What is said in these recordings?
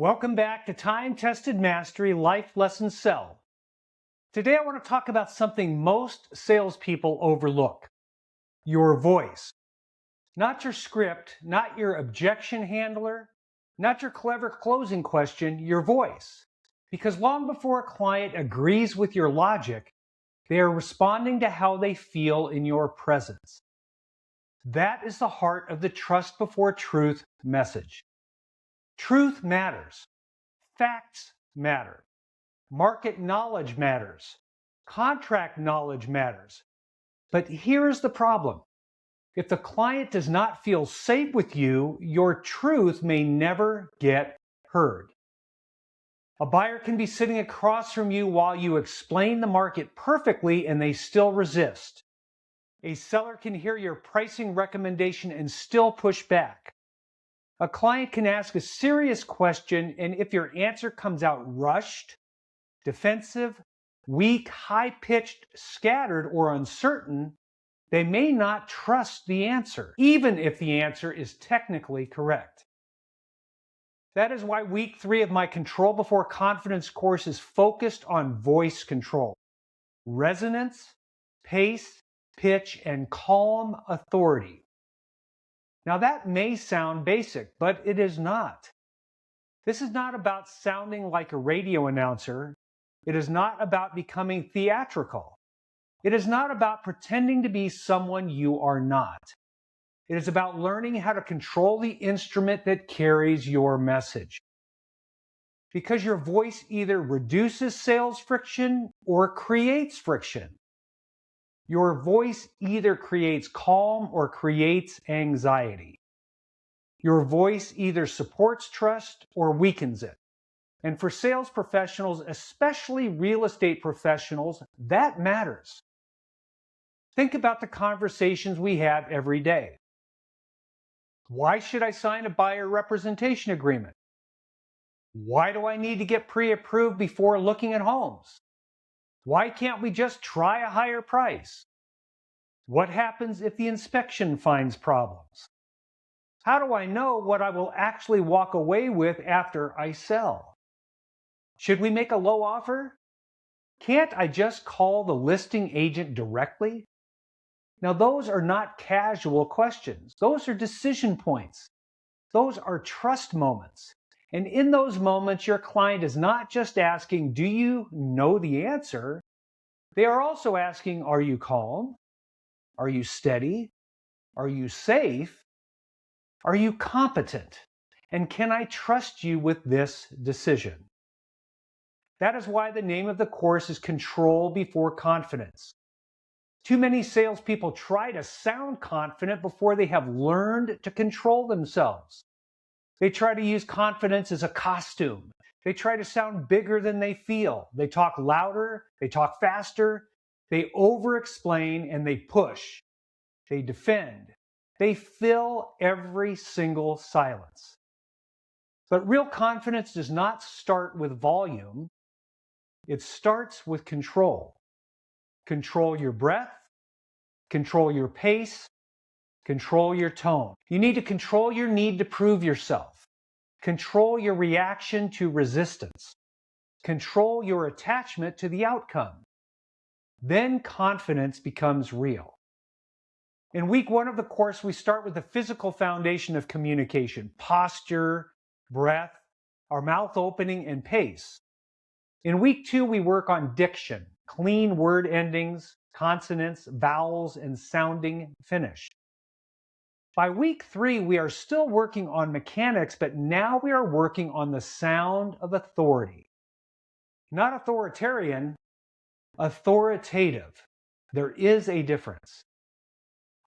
Welcome back to Time-Tested Mastery Life Lesson Sell. Today I want to talk about something most salespeople overlook: your voice. Not your script, not your objection handler, not your clever closing question, your voice. Because long before a client agrees with your logic, they are responding to how they feel in your presence. That is the heart of the trust before truth message. Truth matters. Facts matter. Market knowledge matters. Contract knowledge matters. But here's the problem. If the client does not feel safe with you, your truth may never get heard. A buyer can be sitting across from you while you explain the market perfectly and they still resist. A seller can hear your pricing recommendation and still push back. A client can ask a serious question, and if your answer comes out rushed, defensive, weak, high-pitched, scattered, or uncertain, they may not trust the answer, even if the answer is technically correct. That is why week 3 of my Control Before Confidence course is focused on voice control, resonance, pace, pitch, and calm authority. Now that may sound basic, but it is not. This is not about sounding like a radio announcer. It is not about becoming theatrical. It is not about pretending to be someone you are not. It is about learning how to control the instrument that carries your message. Because your voice either reduces sales friction or creates friction. Your voice either creates calm or creates anxiety. Your voice either supports trust or weakens it. And for sales professionals, especially real estate professionals, that matters. Think about the conversations we have every day. Why should I sign a buyer representation agreement? Why do I need to get pre-approved before looking at homes? Why can't we just try a higher price? What happens if the inspection finds problems? How do I know what I will actually walk away with after I sell? Should we make a low offer? Can't I just call the listing agent directly? Now, those are not casual questions. Those are decision points. Those are trust moments. And in those moments, your client is not just asking, do you know the answer? They are also asking, are you calm? Are you steady? Are you safe? Are you competent? And can I trust you with this decision? That is why the name of the course is Control Before Confidence. Too many salespeople try to sound confident before they have learned to control themselves. They try to use confidence as a costume. They try to sound bigger than they feel. They talk louder, they talk faster, they over-explain, and they push. They defend. They fill every single silence. But real confidence does not start with volume. It starts with control. Control your breath, control your pace, control your tone. You need to control your need to prove yourself. Control your reaction to resistance. Control your attachment to the outcome. Then confidence becomes real. In week 1 of the course, we start with the physical foundation of communication: posture, breath, our mouth opening, and pace. In week 2, we work on diction, clean word endings, consonants, vowels, and sounding finish. By week 3, we are still working on mechanics, but now we are working on the sound of authority. Not authoritarian, authoritative. There is a difference.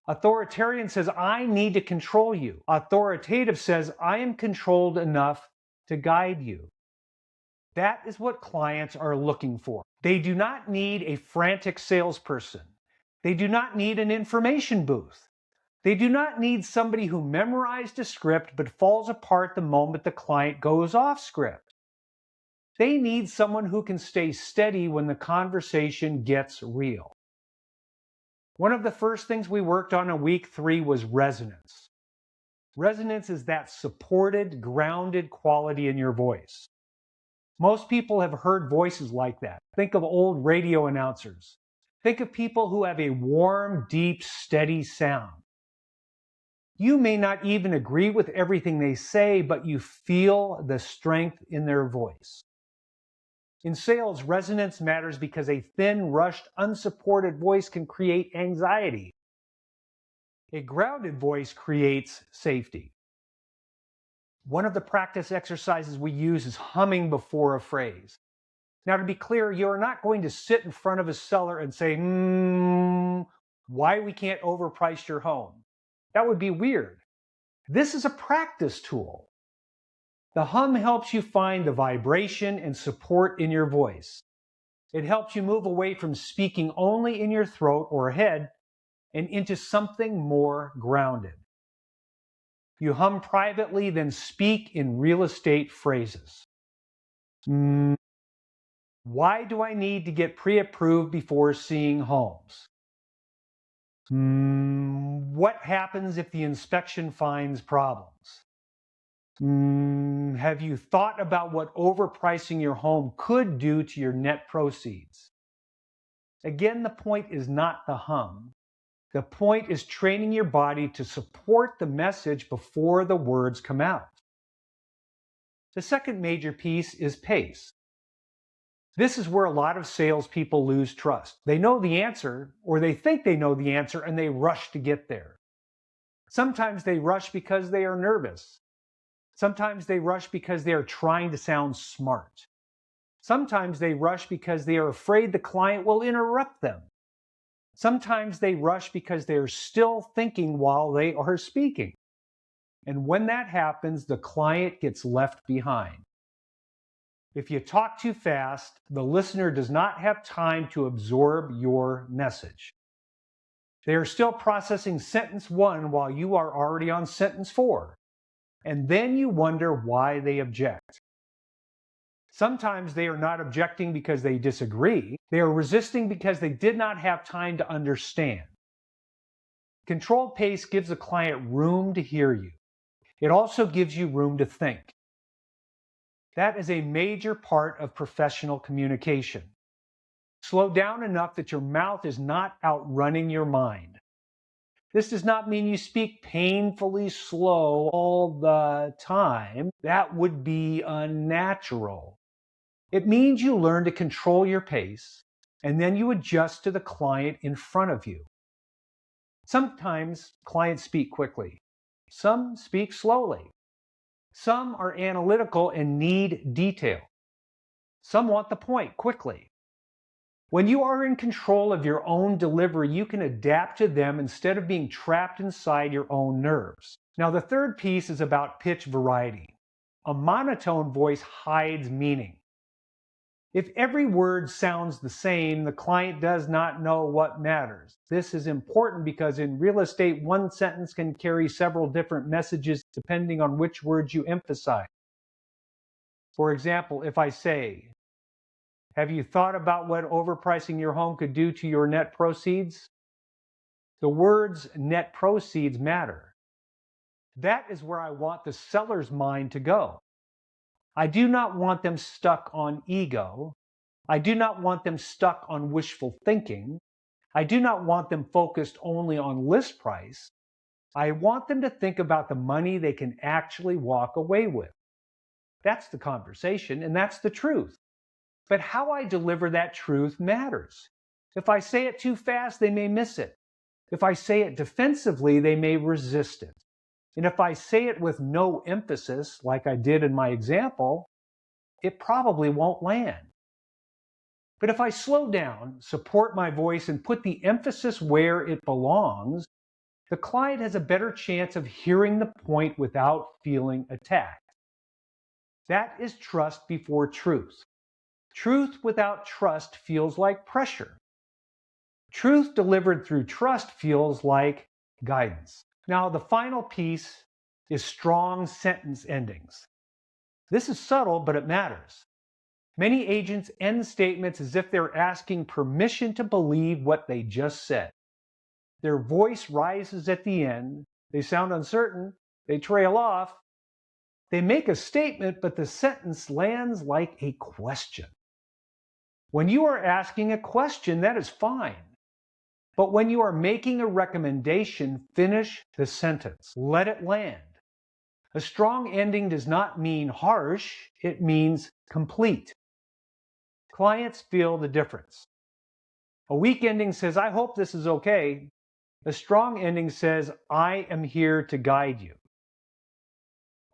Authoritarian says, I need to control you. Authoritative says, I am controlled enough to guide you. That is what clients are looking for. They do not need a frantic salesperson. They do not need an information booth. They do not need somebody who memorized a script but falls apart the moment the client goes off script. They need someone who can stay steady when the conversation gets real. One of the first things we worked on in week 3 was resonance. Resonance is that supported, grounded quality in your voice. Most people have heard voices like that. Think of old radio announcers. Think of people who have a warm, deep, steady sound. You may not even agree with everything they say, but you feel the strength in their voice. In sales, resonance matters because a thin, rushed, unsupported voice can create anxiety. A grounded voice creates safety. One of the practice exercises we use is humming before a phrase. Now, to be clear, you're not going to sit in front of a seller and say, why we can't overprice your home. That would be weird. This is a practice tool. The hum helps you find the vibration and support in your voice. It helps you move away from speaking only in your throat or head and into something more grounded. You hum privately, then speak in real estate phrases. Why do I need to get pre-approved before seeing homes? What happens if the inspection finds problems? Have you thought about what overpricing your home could do to your net proceeds? Again, the point is not the hum. The point is training your body to support the message before the words come out. The second major piece is pace. This is where a lot of salespeople lose trust. They know the answer, or they think they know the answer, and they rush to get there. Sometimes they rush because they are nervous. Sometimes they rush because they are trying to sound smart. Sometimes they rush because they are afraid the client will interrupt them. Sometimes they rush because they are still thinking while they are speaking. And when that happens, the client gets left behind. If you talk too fast, the listener does not have time to absorb your message. They are still processing sentence 1 while you are already on sentence 4. And then you wonder why they object. Sometimes they are not objecting because they disagree. They are resisting because they did not have time to understand. Controlled pace gives a client room to hear you. It also gives you room to think. That is a major part of professional communication. Slow down enough that your mouth is not outrunning your mind. This does not mean you speak painfully slow all the time. That would be unnatural. It means you learn to control your pace, and then you adjust to the client in front of you. Sometimes clients speak quickly. Some speak slowly. Some are analytical and need detail. Some want the point quickly. When you are in control of your own delivery, you can adapt to them instead of being trapped inside your own nerves. Now, the third piece is about pitch variety. A monotone voice hides meaning. If every word sounds the same, the client does not know what matters. This is important because in real estate, one sentence can carry several different messages depending on which words you emphasize. For example, if I say, have you thought about what overpricing your home could do to your net proceeds? The words net proceeds matter. That is where I want the seller's mind to go. I do not want them stuck on ego. I do not want them stuck on wishful thinking. I do not want them focused only on list price. I want them to think about the money they can actually walk away with. That's the conversation, and that's the truth. But how I deliver that truth matters. If I say it too fast, they may miss it. If I say it defensively, they may resist it. And if I say it with no emphasis, like I did in my example, it probably won't land. But if I slow down, support my voice, and put the emphasis where it belongs, the client has a better chance of hearing the point without feeling attacked. That is trust before truth. Truth without trust feels like pressure. Truth delivered through trust feels like guidance. Now, the final piece is strong sentence endings. This is subtle, but it matters. Many agents end statements as if they're asking permission to believe what they just said. Their voice rises at the end. They sound uncertain, They trail off. They make a statement, but the sentence lands like a question. When you are asking a question, that is fine. But when you are making a recommendation, finish the sentence. Let it land. A strong ending does not mean harsh, it means complete. Clients feel the difference. A weak ending says, I hope this is okay. A strong ending says, I am here to guide you.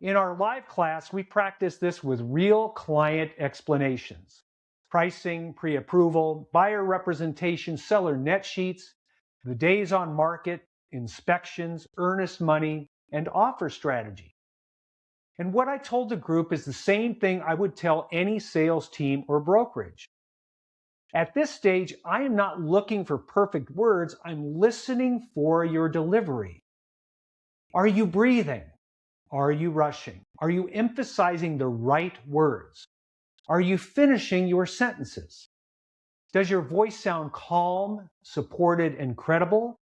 In our live class, we practice this with real client explanations. Pricing, pre-approval, buyer representation, seller net sheets, the days on market, inspections, earnest money, and offer strategy. And what I told the group is the same thing I would tell any sales team or brokerage. At this stage, I am not looking for perfect words, I'm listening for your delivery. Are you breathing? Are you rushing? Are you emphasizing the right words? Are you finishing your sentences? Does your voice sound calm, supported, and credible?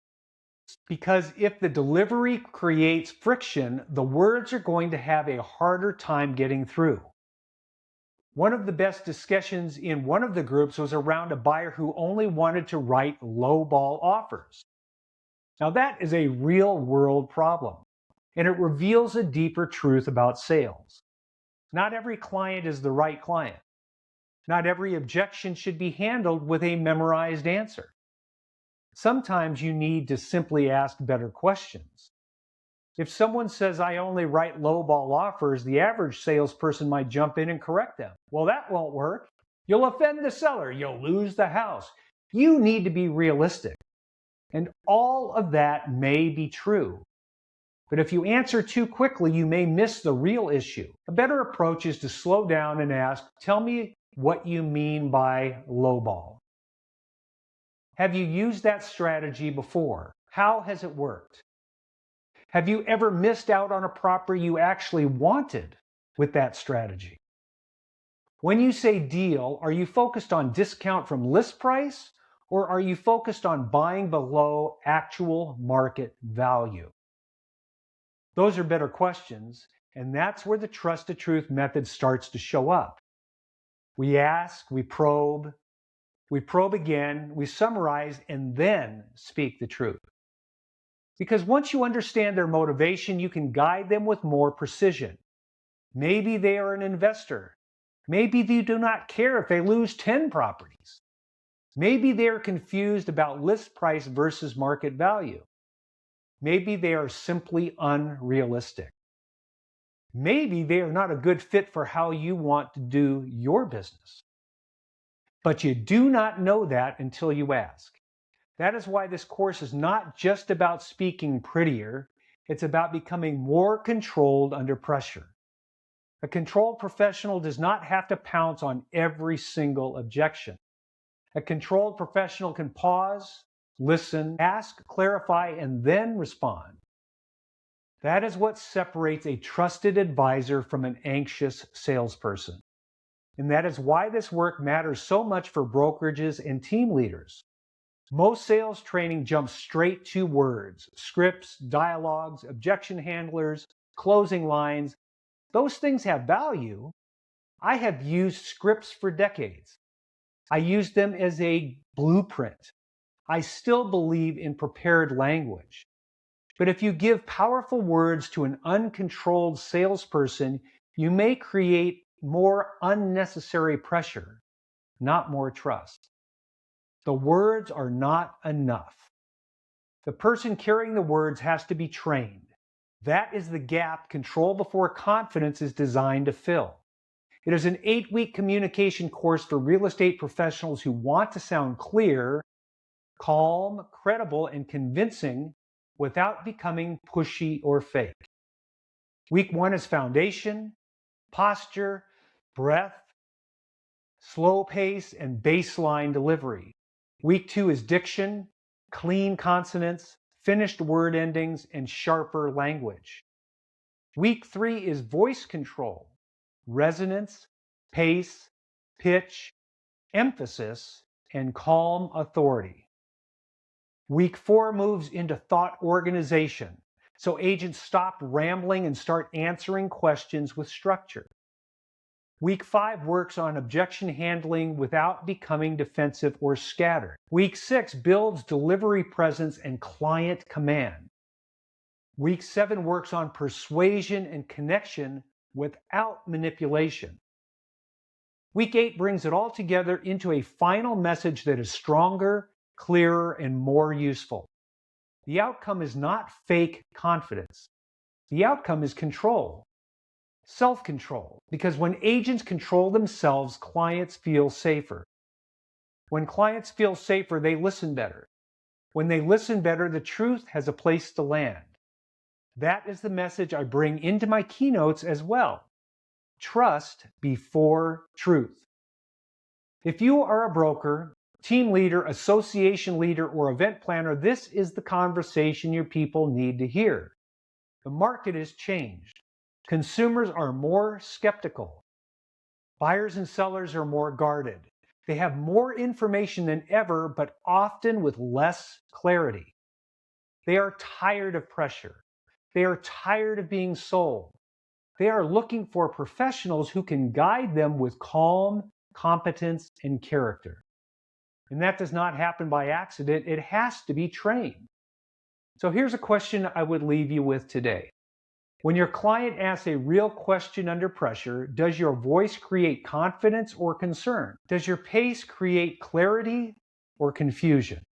Because if the delivery creates friction, the words are going to have a harder time getting through. One of the best discussions in one of the groups was around a buyer who only wanted to write lowball offers. Now that is a real world problem, and it reveals a deeper truth about sales. Not every client is the right client. Not every objection should be handled with a memorized answer. Sometimes you need to simply ask better questions. If someone says, I only write lowball offers, the average salesperson might jump in and correct them. Well, that won't work. You'll offend the seller. You'll lose the house. You need to be realistic. And all of that may be true. But if you answer too quickly, you may miss the real issue. A better approach is to slow down and ask, tell me what you mean by lowball. Have you used that strategy before? How has it worked? Have you ever missed out on a property you actually wanted with that strategy? When you say deal, are you focused on discount from list price, or are you focused on buying below actual market value? Those are better questions, and that's where the trust to truth method starts to show up. We ask, we probe again, we summarize, and then speak the truth. Because once you understand their motivation, you can guide them with more precision. Maybe they are an investor. Maybe they do not care if they lose 10 properties. Maybe they are confused about list price versus market value. Maybe they are simply unrealistic. Maybe they are not a good fit for how you want to do your business. But you do not know that until you ask. That is why this course is not just about speaking prettier, it's about becoming more controlled under pressure. A controlled professional does not have to pounce on every single objection. A controlled professional can pause, listen, ask, clarify, and then respond. That is what separates a trusted advisor from an anxious salesperson. And that is why this work matters so much for brokerages and team leaders. Most sales training jumps straight to words, scripts, dialogues, objection handlers, closing lines. Those things have value. I have used scripts for decades. I use them as a blueprint. I still believe in prepared language. But if you give powerful words to an uncontrolled salesperson, you may create more unnecessary pressure, not more trust. The words are not enough. The person carrying the words has to be trained. That is the gap control before confidence is designed to fill. It is an 8-week communication course for real estate professionals who want to sound clear, calm, credible, and convincing without becoming pushy or fake. Week 1 is foundation, posture, breath, slow pace, and baseline delivery. Week 2 is diction, clean consonants, finished word endings, and sharper language. Week 3 is voice control, resonance, pace, pitch, emphasis, and calm authority. Week 4 moves into thought organization, So agents stop rambling and start answering questions with structure. Week 5 works on objection handling without becoming defensive or scattered. Week 6 builds delivery presence and client command. Week 7 works on persuasion and connection without manipulation. Week 8 brings it all together into a final message that is stronger, clearer, and more useful. The outcome is not fake confidence. The outcome is control. Self-control, because when agents control themselves, clients feel safer. When clients feel safer, they listen better. When they listen better, the truth has a place to land. That is the message I bring into my keynotes as well. Trust before truth. If you are a broker, team leader, association leader, or event planner, this is the conversation your people need to hear. The market has changed. Consumers are more skeptical. Buyers and sellers are more guarded. They have more information than ever, but often with less clarity. They are tired of pressure. They are tired of being sold. They are looking for professionals who can guide them with calm, competence, and character. And that does not happen by accident. It has to be trained. So here's a question I would leave you with today. When your client asks a real question under pressure, does your voice create confidence or concern? Does your pace create clarity or confusion?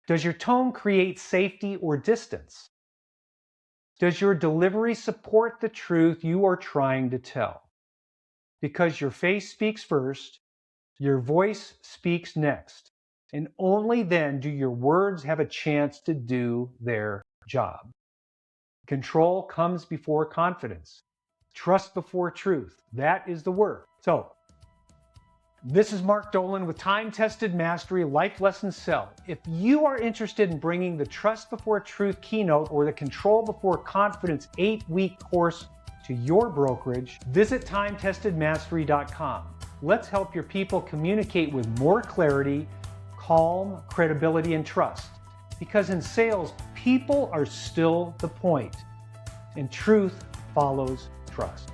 Does your tone create safety or distance? Does your delivery support the truth you are trying to tell? Because your face speaks first, your voice speaks next, and only then do your words have a chance to do their job. Control comes before confidence. Trust before truth. That is the word. So, this is Mark Dolan with Time-Tested Mastery Life Lessons Sell. If you are interested in bringing the Trust Before Truth keynote or the Control Before Confidence 8-week course to your brokerage, visit timetestedmastery.com. Let's help your people communicate with more clarity, calm, credibility, and trust. Because in sales, people are still the point, and truth follows trust.